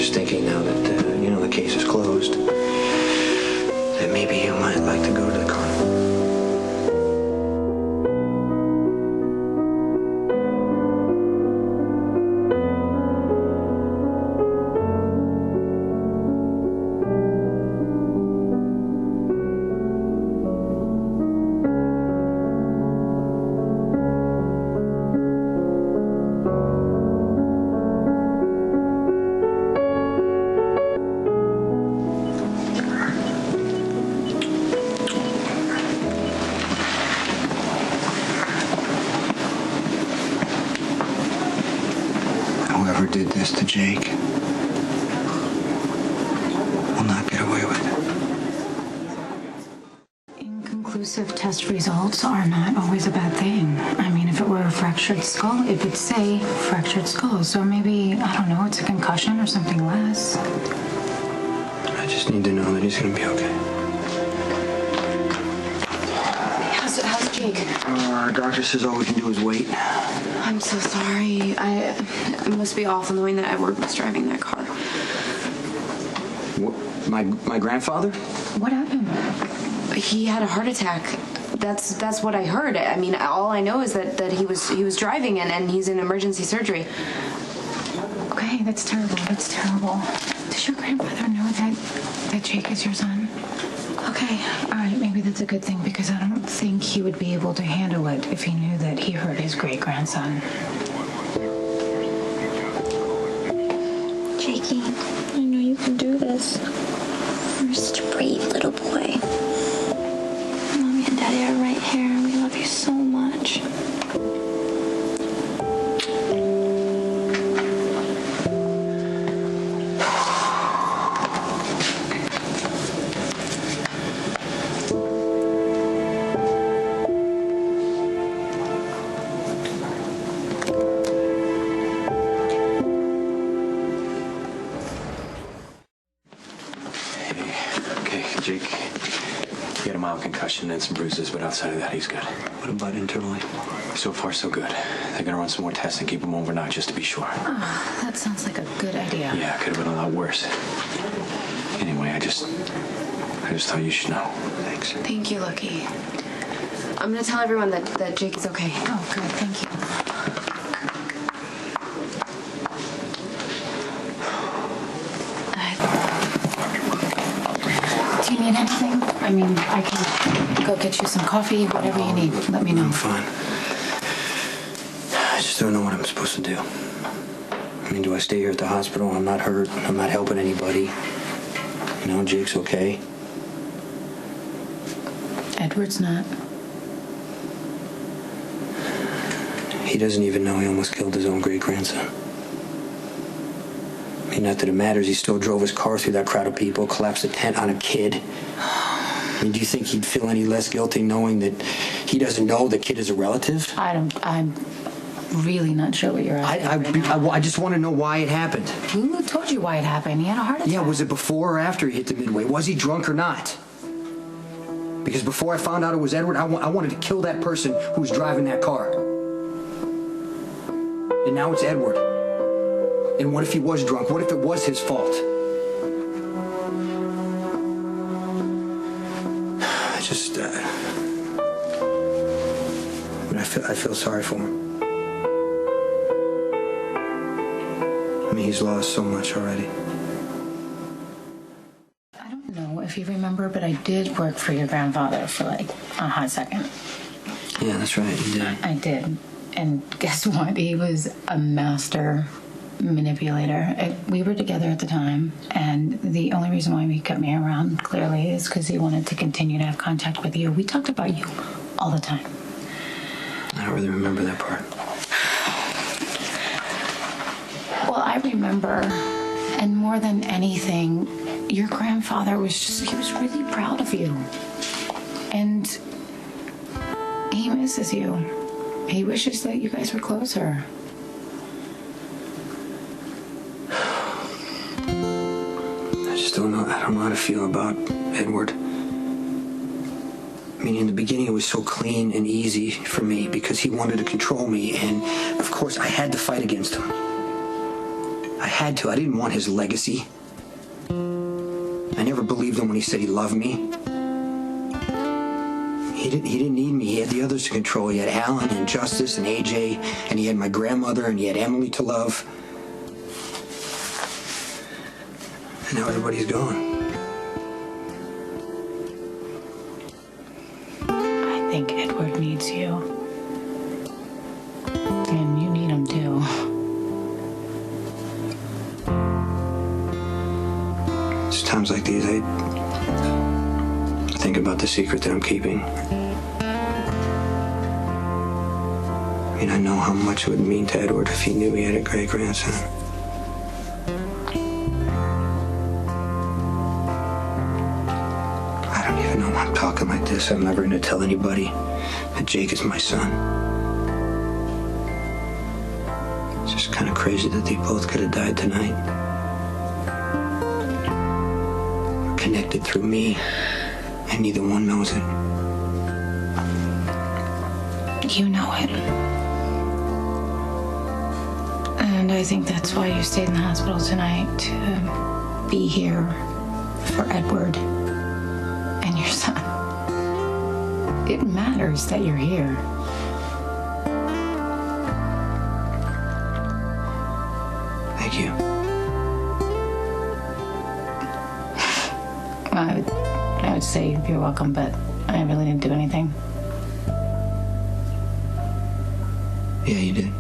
just thinking now that, the case is closed, that maybe you might like to go to the carnival. Whoever did this to Jake will not get away with it. Inconclusive test results are not always a bad thing. I mean, if it were a fractured skull, it would say fractured skull. So maybe, I don't know, it's a concussion or something less. I just need to know that he's gonna be okay. How's Jake? Doctor says all we can do is wait. I'm so sorry. It must be awful knowing that Edward was driving that car. What, my grandfather? What happened? He had a heart attack. That's what I heard. I mean, all I know is that he was driving and he's in emergency surgery. Okay, that's terrible. That's terrible. Does your grandfather know that Jake is your son? Okay, all right, maybe that's a good thing because I don't think he would be able to handle it if he knew that he hurt his great-grandson. Jakey, I know you can do this. You're such a brave little boy. Mommy and Daddy are right here and we love you so much. Jake, he had a mild concussion and some bruises, but outside of that, he's good. What about internally? So far, so good. They're gonna run some more tests and keep him overnight just to be sure. Oh, that sounds like a good idea. Yeah, it could have been a lot worse. Anyway, I just thought you should know. Thanks. Thank you, Lucky. I'm gonna tell everyone that Jake is okay. Oh, good, thank you. Do you need anything? I mean, I can go get you some coffee, whatever you need. Let me know. I'm fine. I just don't know what I'm supposed to do. I mean, do I stay here at the hospital? I'm not hurt. I'm not helping anybody. Jake's okay. Edward's not. He doesn't even know he almost killed his own great-grandson. I mean, not that it matters. He still drove his car through that crowd of people, collapsed a tent on a kid. I mean, do you think he'd feel any less guilty knowing that he doesn't know the kid is a relative? I'm really not sure what you're asking. I just want to know why it happened. Who told you why it happened? He had a heart attack. Yeah, was it before or after he hit the midway? Was he drunk or not? Because before I found out it was Edward, I wanted to kill that person who was driving that car. And now it's Edward. And what if he was drunk? What if it was his fault? I feel sorry for him. I mean, he's lost so much already. I don't know if you remember, but I did work for your grandfather for like a hot second. Yeah, that's right, you did. I did. And guess what? He was a master manipulator. We were together at the time, and the only reason why he kept me around, clearly, is because he wanted to continue to have contact with you. We talked about you all the time. I don't really remember that part. Well, I remember, and more than anything, your grandfather was he was really proud of you. And he misses you. He wishes that you guys were closer. I just don't know. I don't know how to feel about Edward. I mean, in the beginning, it was so clean and easy for me because he wanted to control me, and of course, I had to fight against him. I had to. I didn't want his legacy. I never believed him when he said he loved me. He didn't need me. He had the others to control. He had Alan and Justice and AJ, and he had my grandmother, and he had Emily to love. And now everybody's gone. I think Edward needs you. And you need him too. It's times like these I think about the secret that I'm keeping. I mean, I know how much it would mean to Edward if he knew he had a great-grandson. I don't even know why I'm talking like this. I'm never going to tell anybody that Jake is my son. It's just kind of crazy that they both could have died tonight. Connected through me, and neither one knows it. You know it. And I think that's why you stayed in the hospital tonight, to be here for Edward and your son. It matters that you're here. Thank you. I would say you're welcome, but I really didn't do anything. Yeah, you did.